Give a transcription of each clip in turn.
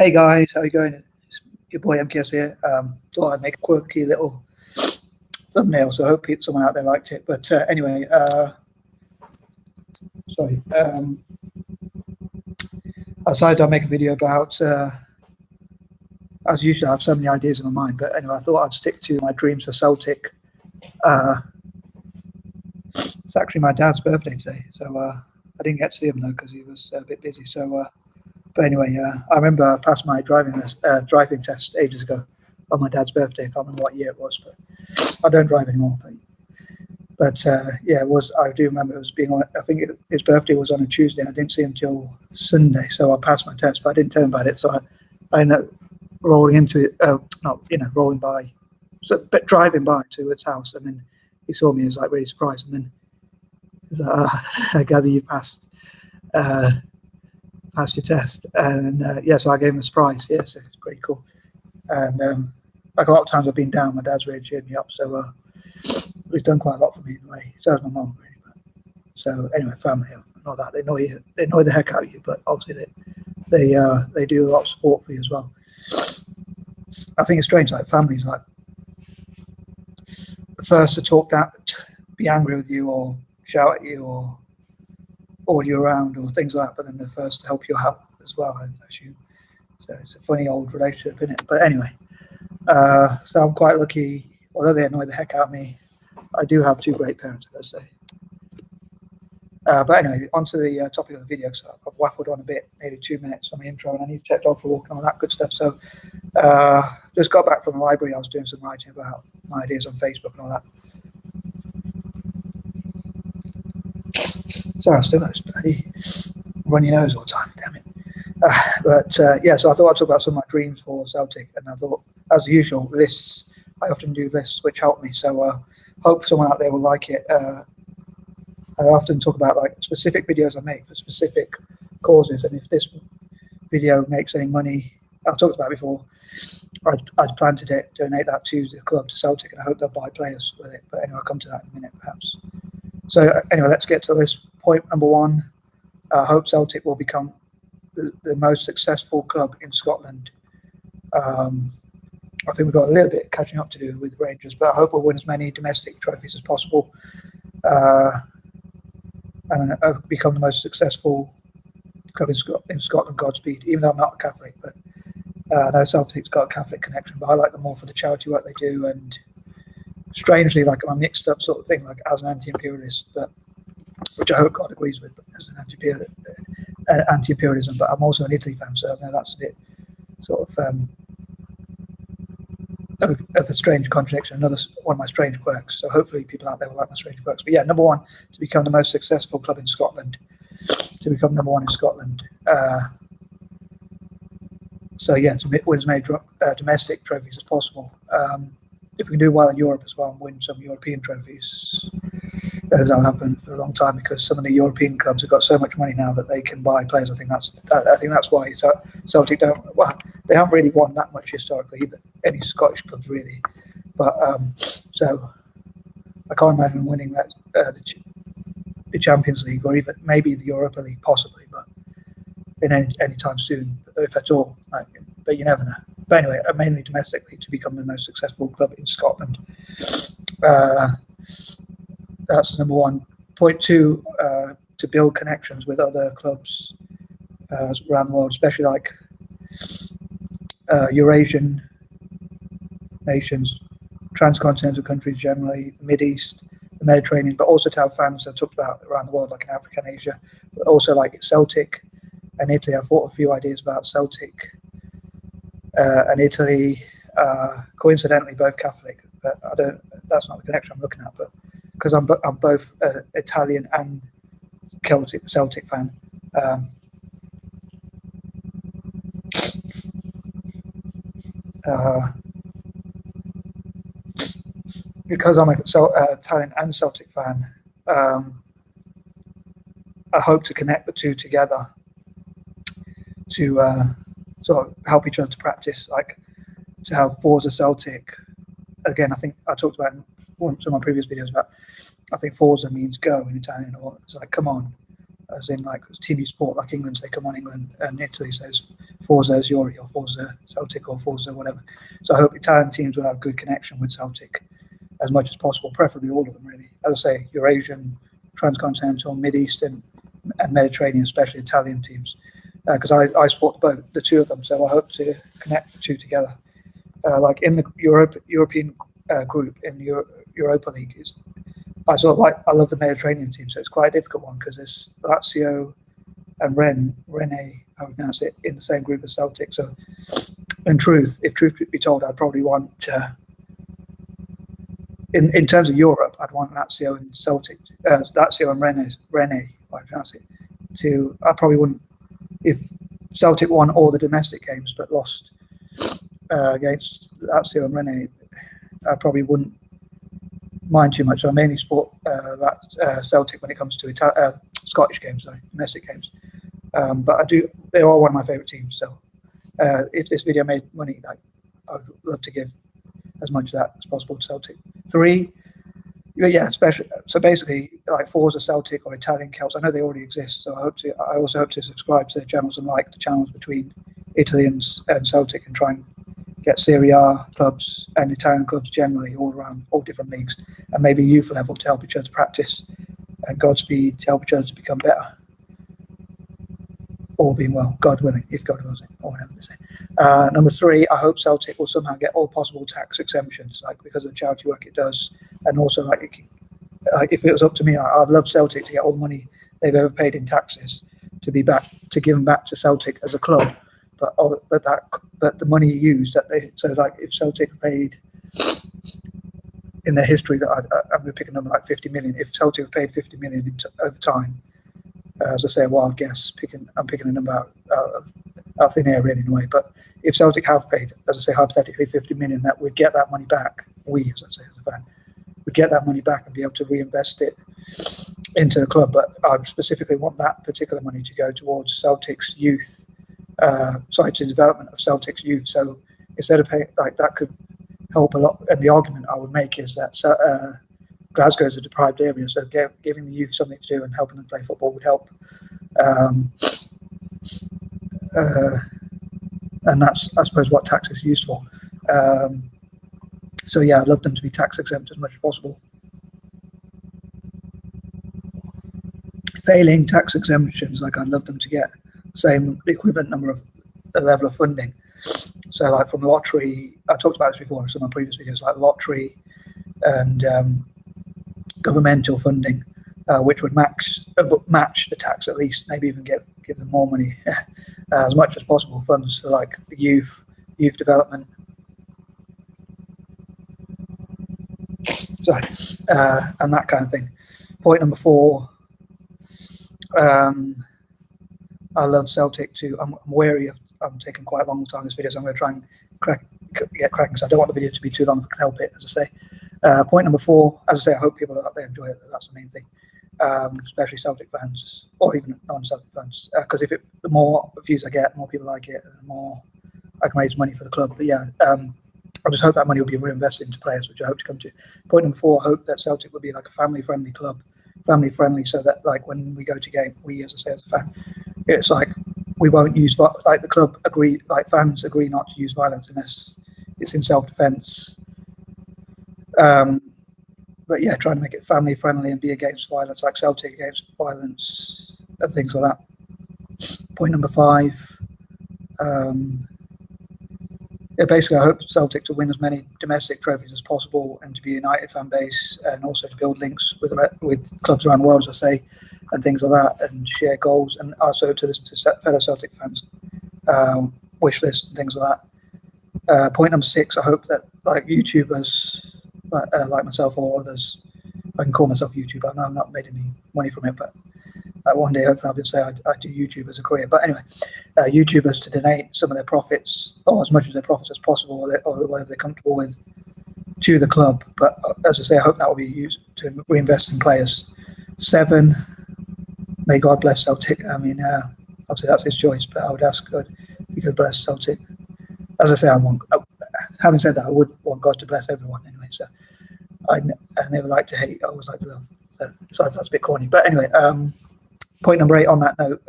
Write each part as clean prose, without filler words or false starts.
Hey guys, how you going? It's your boy MKS here. Thought I'd make a quirky little thumbnail, so I hope someone out there liked it. But anyway, sorry. I decided I'd make a video about, as usual, I have so many ideas in my mind. But anyway, I thought I'd stick to my dreams for Celtic. It's actually my dad's birthday today, so I didn't get to see him though because he was a bit busy. So. But anyway, I remember I passed my driving test ages ago on my dad's birthday. I can't remember what year it was, but I don't drive anymore. But yeah, it was. I do remember it was being on. I think his birthday was on a Tuesday. I didn't see him till Sunday, so I passed my test, but I didn't tell him about it. So I ended up rolling into it. Rolling by, but driving by to its house, and then he saw me. He was like really surprised, and then he's like, "I gather you passed." Passed your test, and yeah, so I gave him a surprise. Yeah, so it's pretty cool. And like a lot of times I've been down, my dad's really cheered me up. So he's done quite a lot for me in a way. So has my mum, really. But, so anyway, family, not that they annoy the heck out of you, but obviously they do a lot of support for you as well. I think it's strange, like families, like the first to talk that, be angry with you or shout at you or order you around or things like that, but then they're first to help you out as well, I assume. So it's a funny old relationship, isn't it? But anyway, so I'm quite lucky. Although they annoy the heck out of me, I do have two great parents, I gotta say. But anyway, on to the topic of the video. So I've waffled on a bit, nearly 2 minutes on the intro, and I need to take dog for a walk and all that good stuff. So just got back from the library. I was doing some writing about my ideas on Facebook and all that. Sorry, I've still got this bloody runny nose all the time, damn it. But yeah, so I thought I'd talk about some of my dreams for Celtic, and I thought, as usual, lists. I often do lists which help me, so hope someone out there will like it. I often talk about like specific videos I make for specific causes, and if this video makes any money, I've talked about it before, I'd plan to donate that to the club, to Celtic, and I hope they'll buy players with it. But anyway, I'll come to that in a minute, perhaps. So anyway, let's get to this. Point number one, I hope Celtic will become the most successful club in Scotland. I think we've got a little bit catching up to do with Rangers, but I hope we'll win as many domestic trophies as possible and become the most successful club in Scotland, Godspeed, even though I'm not a Catholic. But I know Celtic's got a Catholic connection, but I like them more for the charity work they do, and strangely, like I'm a mixed up sort of thing, like as an anti-imperialist, but which I hope God agrees with, as an anti-imperialism, but I'm also an Italy fan, so I know that's a bit sort of a strange contradiction, another one of my strange quirks. So hopefully people out there will like my strange quirks. But yeah, number one, to become the most successful club in Scotland, to become number one in Scotland. So yeah, to win as many domestic trophies as possible. If we can do well in Europe as well and win some European trophies, that'll happen for a long time, because some of the European clubs have got so much money now that they can buy players. I think that's why Celtic they haven't really won that much historically either, any Scottish clubs really. But so I can't imagine winning that the Champions League or even maybe the Europa League possibly, but in any time soon, if at all. But you never know. But anyway, mainly domestically, to become the most successful club in Scotland. That's number one. Point two, to build connections with other clubs around the world, especially like Eurasian nations, transcontinental countries generally, the Mideast, the Mediterranean, but also to have fans I've talked about around the world, like in Africa and Asia, but also like Celtic and Italy. I've thought a few ideas about Celtic and Italy, coincidentally both Catholic, but that's not the connection I'm looking at, but because I'm both Italian and Celtic fan. Because I'm an Italian and Celtic fan, I hope to connect the two together to sort of help each other to practice, like to have Forza Celtic. Again, I think I talked about in some of my previous videos about, I think Forza means go in Italian, or it's like come on, as in like team sport, like England say come on England, and Italy says Forza Azuri or Forza Celtic or Forza whatever. So I hope Italian teams will have good connection with Celtic as much as possible, preferably all of them really. As I say, Eurasian, transcontinental, Mid-Eastern and Mediterranean, especially Italian teams. Because I support the two of them, so I hope to connect the two together. Like in the European group in Europa League, I love the Mediterranean team, so it's quite a difficult one because there's Lazio and Rennes, how we pronounce it, in the same group as Celtic. So, in truth, if truth be told, I'd probably want in terms of Europe, I'd want Lazio and Celtic, Lazio and Rennes, how I pronounce it. I probably wouldn't, if Celtic won all the domestic games but lost against Lazio and Rennes, I probably wouldn't mind too much. So I mainly support Celtic when it comes to Scottish games, domestic games. But they are one of my favourite teams. So if this video made money, I'd love to give as much of that as possible to Celtic. 3, yeah, especially. So basically, like Forza Celtic or Italian Celts, I know they already exist. So I also hope to subscribe to their channels and like the channels between Italy and Celtic, and try and get Serie A clubs and Italian clubs generally all around, all different leagues, and maybe youth level to help each other practice, and Godspeed to help each other to become better. All being well, God willing, if God wills it, or whatever they say. Number 3, I hope Celtic will somehow get all possible tax exemptions, like because of the charity work it does, and also like if it was up to me, I'd love Celtic to get all the money they've ever paid in taxes to give them back to Celtic as a club. But the money used if Celtic paid in their history, that I'm going to pick a number like 50 million. If Celtic have paid 50 million over time, as I say, a wild guess, I'm picking a number out of thin air really in a way. But if Celtic have paid, as I say, hypothetically 50 million, that we'd get that money back. We, as I say, as a fan, would get that money back and be able to reinvest it into the club. But I specifically want that particular money to go towards Celtic's youth. To the development of Celtic's youth. So instead of paying, that could help a lot. And the argument I would make is that Glasgow is a deprived area, so giving the youth something to do and helping them play football would help. And that's, I suppose, what tax is used for. So yeah, I'd love them to be tax exempt as much as possible. Failing tax exemptions, I'd love them to get same equivalent level of funding. So like from lottery, I talked about this before in some of my previous videos, like lottery and governmental funding, which would match the tax at least, maybe even give them more money, as much as possible, funds for like the youth development. Sorry, and that kind of thing. Point number 4. I love Celtic too. I'm wary of. I'm taking quite a long time in this video, so I'm going to try and get cracking. So I don't want the video to be too long if I can help it. As I say, point number 4. As I say, I hope people out there enjoy it. That's the main thing, especially Celtic fans or even non-Celtic fans. Because the more views I get, the more people like it, and the more I can raise money for the club. But yeah, I just hope that money will be reinvested into players, which I hope to come to. Point number 4. I hope that Celtic will be like a family-friendly club, family-friendly, so that like when we go to game, we, as I say, as a fan, it's like we won't use, like the club agree, like fans agree not to use violence unless it's in self-defense. But yeah, trying to make it family friendly and be against violence, like Celtic against violence and things like that. Point number 5. Yeah, basically, I hope Celtic to win as many domestic trophies as possible and to be a united fan base, and also to build links with clubs around the world, as I say, and things like that, and share goals, and also to listen to fellow Celtic fans, wish lists and things like that. Point number 6, I hope that like YouTubers like myself or others, I can call myself a YouTuber. I know I'm not made any money from it, but one day hopefully I'll be able to say I do YouTube as a career. But anyway, YouTubers to donate some of their profits, or as much of their profits as possible, or whatever they're comfortable with, to the club. But as I say, I hope that will be used to reinvest in players. 7, may God bless Celtic. I mean, obviously that's his choice, but I would ask God he could bless Celtic. As I say, having said that, I would want God to bless everyone anyway. So I never like to hate, I always like to love. So sorry, that's a bit corny. But anyway, point number 8 on that note,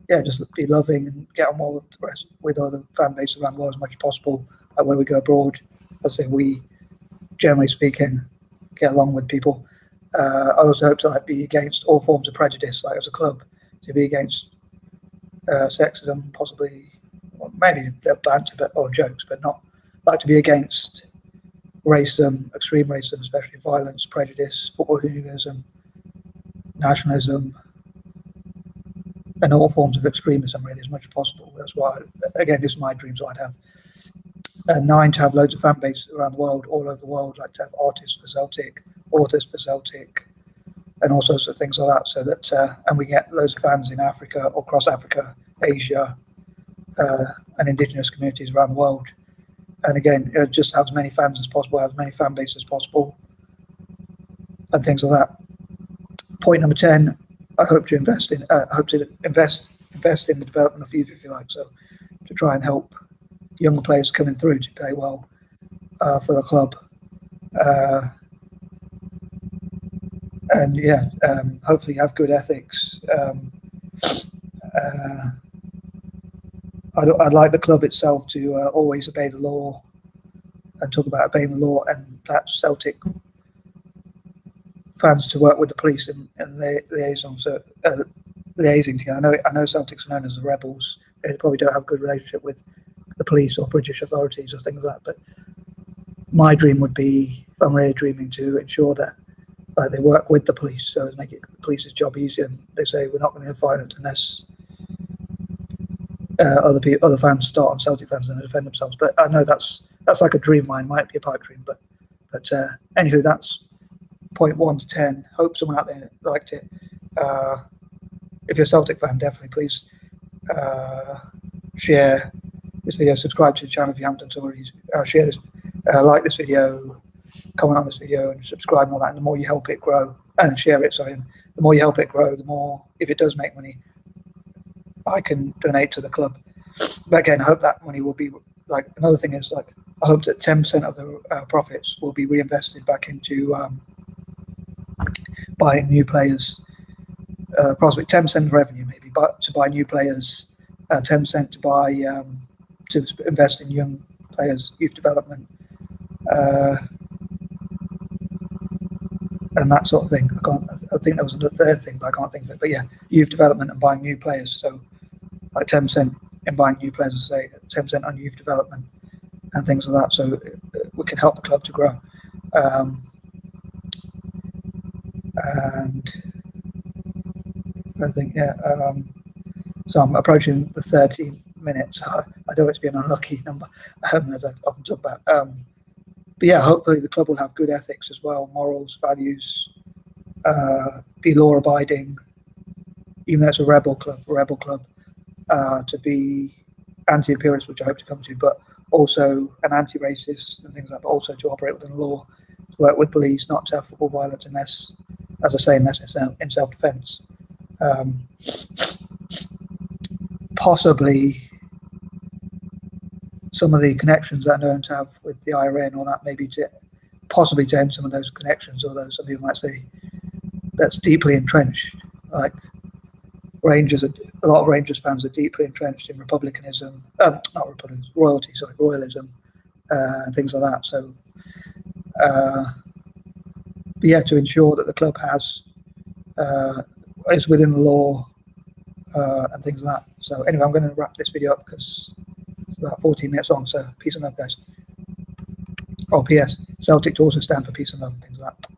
yeah, just be loving and get on well with the rest, with other fan bases around the world as much as possible. Like when we go abroad, I say we, generally speaking, get along with people. I also hope to be against all forms of prejudice, like as a club, to be against sexism, possibly, well, maybe they're banter or jokes, but not like to be against racism, extreme racism, especially violence, prejudice, football hooliganism, nationalism, and all forms of extremism, really, as much as possible. That's why, again, this is my dreams. I'd have 9, to have loads of fan base around the world, all over the world, like to have artists for Celtic, authors for Celtic, and all sorts of things like that. So that, and we get loads of fans in Africa or across Africa, Asia, and indigenous communities around the world. And again, just have as many fans as possible, have as many fan bases as possible, and things like that. Point number 10, I hope to invest in the development of youth, if you like. So to try and help younger players coming through to play well for the club. And yeah, hopefully have good ethics. I'd like the club itself to always obey the law and talk about obeying the law, and perhaps Celtic fans to work with the police and liaison, so liaising together. I know Celtics are known as the rebels. They probably don't have a good relationship with the police or British authorities or things like that. But my dream would be, if I'm really dreaming, to ensure that they work with the police, so to make the police's job easier. And they say we're not going to have violence unless other fans start on Celtic fans and defend themselves. But I know that's like a dream of mine, might be a pipe dream. But anywho, that's point 1 to 10. Hope someone out there liked it. If you're a Celtic fan, definitely please share this video, subscribe to the channel if you haven't done so already. Share this, like this video, comment on this video, and subscribe and all that. And the more you help it grow, and share it, sorry, and the more you help it grow, the more, if it does make money, I can donate to the club. But again, I hope that money will be, like, another thing is, like, I hope that 10% of the profits will be reinvested back into buying new players, possibly 10% of revenue maybe, but to buy new players, 10% to buy to invest in young players, youth development, and that sort of thing. I think there was a third thing, but I can't think of it. But yeah, youth development and buying new players. So like 10% in buying new players, say 10% on youth development and things like that. So we can help the club to grow. And I think, yeah. So I'm approaching the 13 minutes. I don't want it to be an unlucky number, as I often talk about. But yeah, hopefully the club will have good ethics as well, morals, values, be law-abiding, even though it's a rebel club, to be anti-imperialist, which I hope to come to, but also an anti-racist and things like that, but also to operate within the law, to work with police, not to have football violence unless, as I say, unless it's in self-defense. Possibly some of the connections that are known to have with the IRA and all that, maybe to possibly to end some of those connections, although some people might say that's deeply entrenched. Like Rangers, a lot of Rangers fans are deeply entrenched in republicanism, royalism, and things like that. So, but yeah, to ensure that the club has is within the law and things like that. So anyway, I'm going to wrap this video up because it's about 14 minutes long. So peace and love, guys. Oh, P.S. Celtic to also stand for peace and love and things like that.